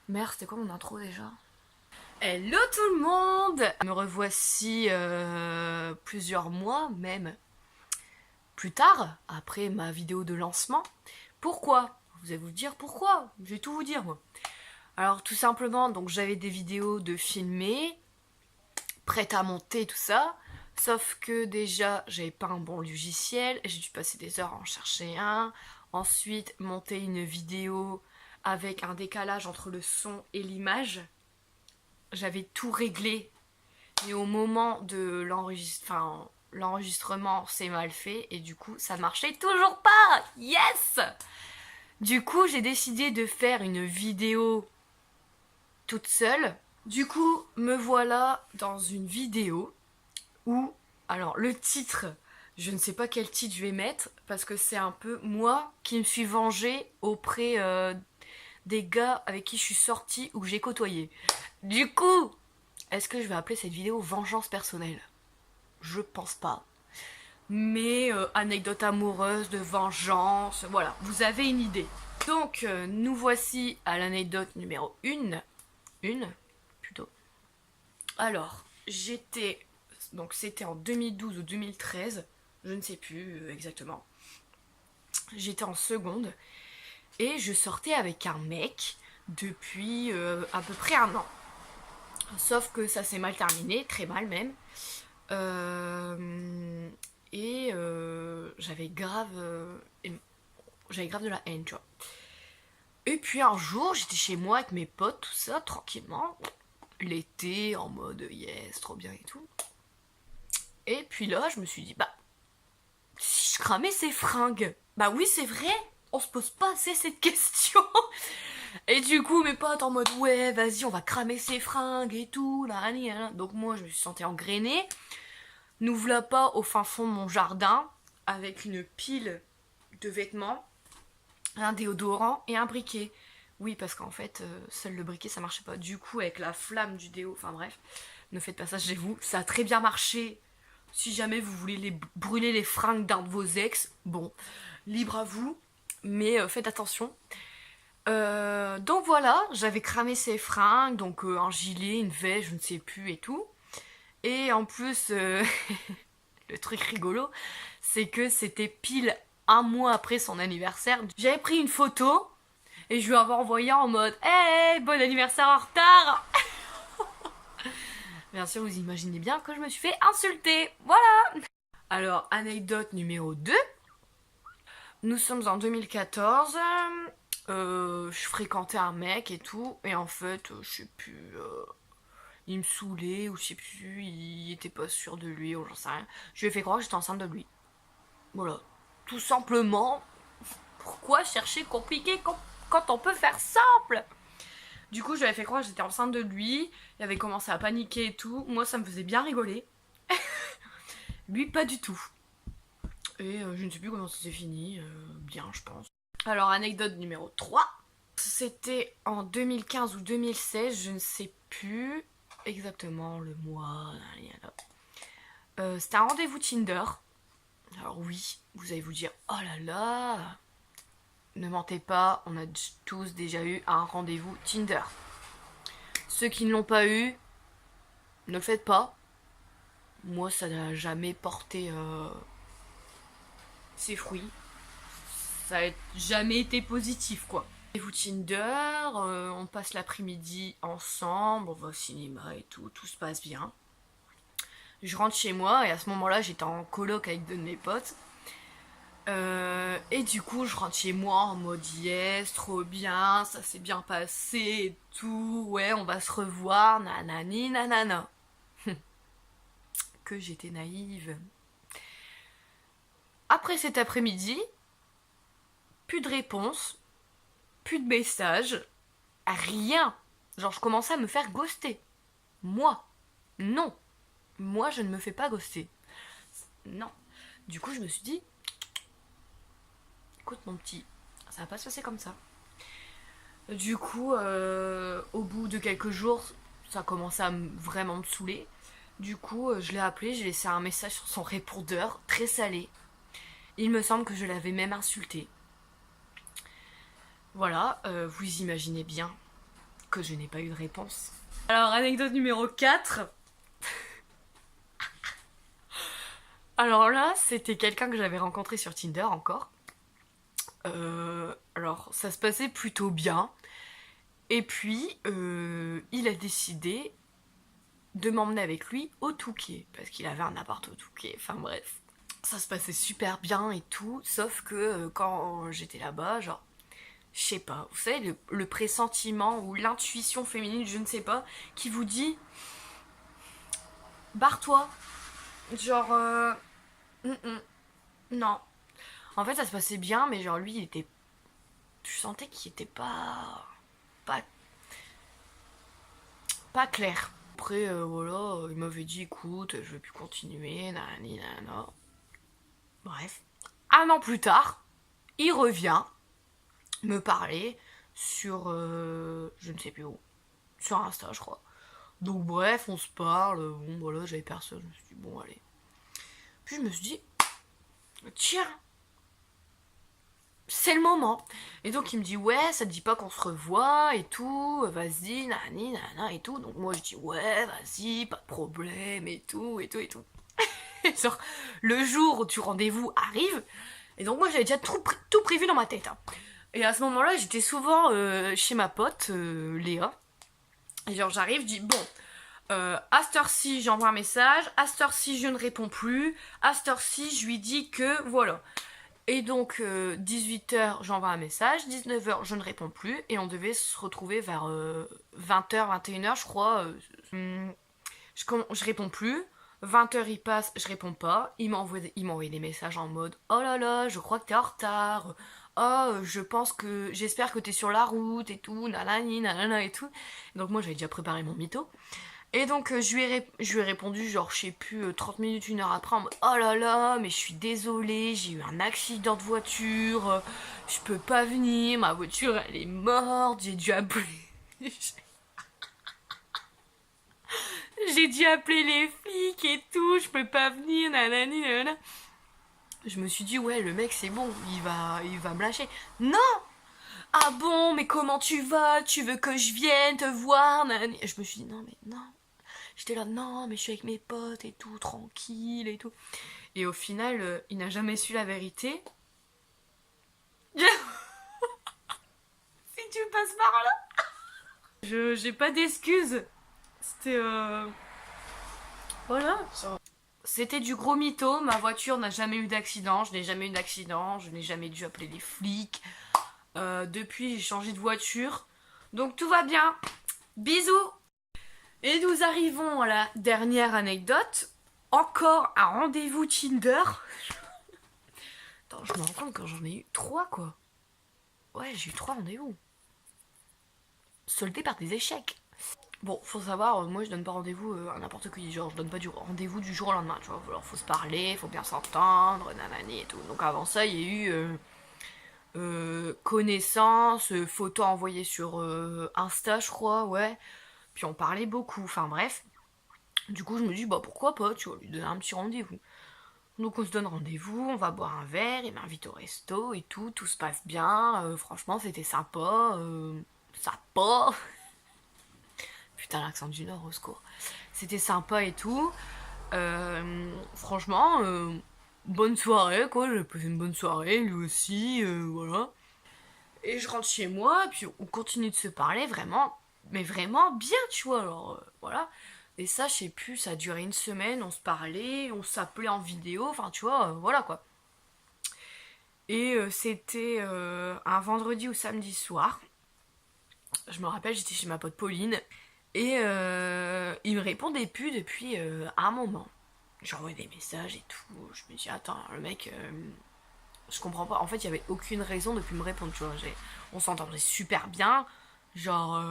Merde, c'était quoi mon intro déjà? Hello tout le monde! Me revoici plusieurs mois, même plus tard, après ma vidéo de lancement. Pourquoi? Vous allez vous dire pourquoi? Je vais tout vous dire moi. Alors tout simplement, donc j'avais des vidéos de filmer, prêtes à monter, tout ça. Sauf que déjà, j'avais pas un bon logiciel, j'ai dû passer des heures à en chercher un. Ensuite, monter une vidéo avec un décalage entre le son et l'image. J'avais tout réglé, mais au moment de l'enregistrement, c'est mal fait et du coup, ça marchait toujours pas. Yes! Du coup, j'ai décidé de faire une vidéo toute seule. Du coup, me voilà dans une vidéo où, alors le titre, je ne sais pas quel titre je vais mettre parce que c'est un peu moi qui me suis vengée auprès des gars avec qui je suis sortie ou que j'ai côtoyé. Du coup, est-ce que je vais appeler cette vidéo vengeance personnelle? Je pense pas. Mais anecdote amoureuse, de vengeance, voilà, vous avez une idée. Donc, nous voici à l'anecdote numéro 1. Une, plutôt. Alors, j'étais... Donc, c'était en 2012 ou 2013, je ne sais plus exactement. J'étais en seconde et je sortais avec un mec depuis à peu près un an. Sauf que ça s'est mal terminé, très mal même. J'avais grave de la haine, tu vois. Et puis un jour, j'étais chez moi avec mes potes, tout ça, tranquillement. L'été, en mode yes, trop bien et tout. Et puis là, je me suis dit, bah, si je cramais ces fringues, bah oui, c'est vrai, on se pose pas assez cette question. Et du coup, mes potes en mode, ouais, vas-y, on va cramer ces fringues et tout, là, là, là. Donc moi, je me suis sentie engrainée. Nous voilà pas au fin fond de mon jardin, avec une pile de vêtements, un déodorant et un briquet. Oui, parce qu'en fait, seul le briquet ça marchait pas. Du coup, avec la flamme du déo, enfin bref, ne faites pas ça chez vous. Ça a très bien marché. Si jamais vous voulez brûler les fringues d'un de vos ex, bon, libre à vous, mais faites attention. Donc voilà, j'avais cramé ces fringues, donc un gilet, une veste, je ne sais plus et tout. Et en plus, le truc rigolo, c'est que c'était pile un mois après son anniversaire. J'avais pris une photo et je lui avais envoyé en mode hey, bon anniversaire en retard. Bien sûr, vous imaginez bien que je me suis fait insulter. Voilà. Alors, anecdote numéro 2. Nous sommes en 2014. Je fréquentais un mec et tout. Et en fait, je sais plus. Il me saoulait ou je sais plus. Il était pas sûr de lui ou j'en sais rien. Je lui ai fait croire que j'étais enceinte de lui. Voilà. Tout simplement. Pourquoi chercher compliqué quand on peut faire simple? Du coup, je lui avais fait croire que j'étais enceinte de lui. Il avait commencé à paniquer et tout. Moi, ça me faisait bien rigoler. Lui, pas du tout. Et je ne sais plus comment ça s'est fini. Bien, je pense. Alors, anecdote numéro 3. C'était en 2015 ou 2016, je ne sais plus exactement le mois. C'était un rendez-vous Tinder. Alors oui, vous allez vous dire, oh là là, ne mentez pas, on a tous déjà eu un rendez-vous Tinder. Ceux qui ne l'ont pas eu, ne le faites pas. Moi, ça n'a jamais porté ses fruits. Ça n'a jamais été positif, quoi. Rendez-vous Tinder, on passe l'après-midi ensemble, on va au cinéma et tout, tout se passe bien. Je rentre chez moi et à ce moment-là, j'étais en coloc avec deux de mes potes. Et du coup, je rentre chez moi en mode yes, trop bien, ça s'est bien passé et tout, ouais, on va se revoir, nanani, nanana. Que j'étais naïve. Après cet après-midi, plus de réponse, plus de messages, rien. Genre, je commençais à me faire ghoster. Moi, non. Moi, je ne me fais pas ghoster. Non. Du coup, je me suis dit, écoute mon petit, ça va pas se passer comme ça. Du coup, au bout de quelques jours, ça commençait à vraiment me saouler. Du coup, je l'ai appelé, j'ai laissé un message sur son répondeur, très salé. Il me semble que je l'avais même insulté. Voilà, vous imaginez bien que je n'ai pas eu de réponse. Alors, anecdote numéro 4. Alors là, c'était quelqu'un que j'avais rencontré sur Tinder encore. Alors, ça se passait plutôt bien. Et puis, il a décidé de m'emmener avec lui au Touquet. Parce qu'il avait un appart au Touquet. Enfin bref. Ça se passait super bien et tout. Sauf que quand j'étais là-bas, genre, je sais pas. Vous savez, le pressentiment ou l'intuition féminine, je ne sais pas, qui vous dit barre-toi. Genre, non. En fait, ça se passait bien, mais genre, lui, il était. Je sentais qu'il était pas. Pas clair. Après, voilà, il m'avait dit écoute, je vais plus continuer, nanani, nanana. Bref. Un an plus tard, il revient me parler sur. Je ne sais plus où. Sur Insta, je crois. Donc, bref, on se parle. Bon, voilà, j'avais personne. Je me suis dit, bon, allez. Puis je me suis dit, tiens, c'est le moment. Et donc il me dit ouais, ça te dit pas qu'on se revoit et tout, vas-y, nani, nana et tout. Donc moi je dis ouais, vas-y, pas de problème et tout, et tout, et tout. Et genre, le jour où tu rendez-vous arrive, et donc moi j'avais déjà tout prévu dans ma tête. Hein. Et à ce moment-là, j'étais souvent chez ma pote, Léa. Et genre j'arrive, je dis bon, à cette heure-ci j'envoie un message, à cette heure-ci je ne réponds plus, à cette heure-ci je lui dis que voilà. Et donc 18h j'envoie un message, 19h je ne réponds plus et on devait se retrouver vers 20h, 21h je crois. Je réponds plus, 20h il passe, je réponds pas, il m'envoie des messages en mode oh là là, je crois que t'es en retard, oh je pense que, j'espère que t'es sur la route et tout, nanani nanana et tout. Donc moi j'avais déjà préparé mon mytho. Et donc je lui ai répondu genre je sais plus 30 minutes, 1 heure après en mode oh là là mais je suis désolée, j'ai eu un accident de voiture, je peux pas venir, ma voiture elle est morte, j'ai dû appeler j'ai dû appeler les flics et tout, je peux pas venir, nanani nanana. Je me suis dit ouais le mec c'est bon, il va me lâcher. Non. Ah bon mais comment tu vas, tu veux que je vienne te voir, nanani. Et je me suis dit non mais non. J'étais là, non, mais je suis avec mes potes et tout, tranquille et tout. Et au final, il n'a jamais su la vérité. Si tu passes par là. J'ai pas d'excuses. C'était. Voilà. C'était du gros mytho. Ma voiture n'a jamais eu d'accident. Je n'ai jamais eu d'accident. Je n'ai jamais dû appeler les flics. Depuis, j'ai changé de voiture. Donc tout va bien. Bisous. Et nous arrivons à la dernière anecdote. Encore un rendez-vous Tinder. Attends, je me rends compte quand j'en ai eu 3 quoi. Ouais, j'ai eu 3 rendez-vous. Soldés par des échecs. Bon, faut savoir, moi je donne pas rendez-vous à n'importe qui. Genre, je donne pas du rendez-vous du jour au lendemain, tu vois. Alors, faut se parler, faut bien s'entendre, nanani et tout. Donc avant ça, il y a eu connaissances, photos envoyées sur Insta, je crois, ouais. Puis on parlait beaucoup, enfin bref. Du coup, je me dis, bah pourquoi pas, tu vois, lui donner un petit rendez-vous. Donc on se donne rendez-vous, on va boire un verre, il m'invite au resto et tout se passe bien, franchement c'était sympa, sympa. Putain l'accent du Nord au secours. C'était sympa et tout. Franchement, bonne soirée quoi, j'ai passé une bonne soirée, lui aussi, voilà. Et je rentre chez moi, puis on continue de se parler vraiment, mais vraiment bien, tu vois, alors voilà. Et ça, je sais plus, ça a duré 1 semaine, on se parlait, on s'appelait en vidéo, enfin tu vois, voilà quoi. Et c'était un vendredi ou samedi soir. Je me rappelle, j'étais chez ma pote Pauline. Et il me répondait plus depuis un moment. J'envoie des messages et tout. Je me dis, attends, le mec, je comprends pas. En fait, il y avait aucune raison de plus me répondre, tu vois. On s'entendait super bien. Genre,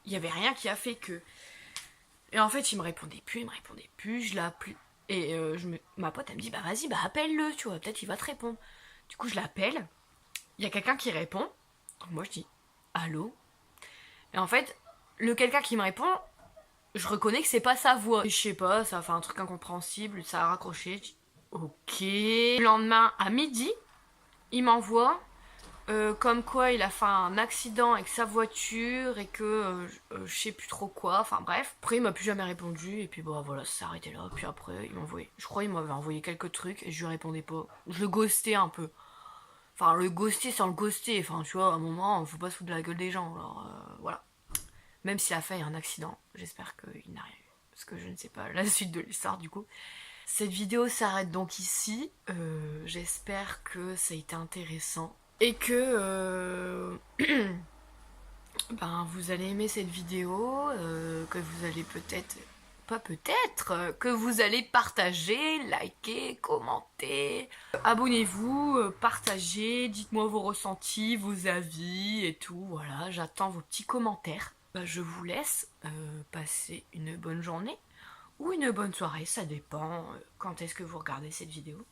il y avait rien qui a fait que. Et en fait, il me répondait plus, je l'ai appelé. Et ma pote, elle me dit, bah vas-y, bah appelle-le, tu vois, peut-être il va te répondre. Du coup, je l'appelle, il y a quelqu'un qui répond. Donc moi, je dis, allô. Et en fait, le quelqu'un qui me répond, je reconnais que c'est pas sa voix. Et je sais pas, ça a fait un truc incompréhensible, ça a raccroché. Je dis, ok. Le lendemain, à midi, il m'envoie comme quoi il a fait un accident avec sa voiture et que je sais plus trop quoi, enfin bref. Après il m'a plus jamais répondu et puis bah voilà, ça s'est arrêté là. Puis après il m'a envoyé, je crois il m'avait envoyé quelques trucs et je lui répondais pas. Je le ghostais un peu. Enfin le ghoster sans le ghoster, enfin tu vois, à un moment faut pas se foutre de la gueule des gens, alors voilà. Même s'il a fait un accident, j'espère qu'il n'a rien eu. Parce que je ne sais pas la suite de l'histoire du coup. Cette vidéo s'arrête donc ici. J'espère que ça a été intéressant. Et que ben, vous allez aimer cette vidéo. Que vous allez peut-être... Pas peut-être, que vous allez partager, liker, commenter. Abonnez-vous, partagez, dites-moi vos ressentis, vos avis et tout. Voilà, j'attends vos petits commentaires. Je vous laisse passer une bonne journée ou une bonne soirée, ça dépend quand est-ce que vous regardez cette vidéo.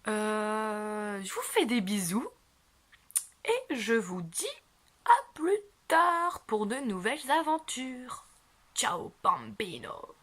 Je vous fais des bisous et je vous dis à plus tard pour de nouvelles aventures. Ciao bambino!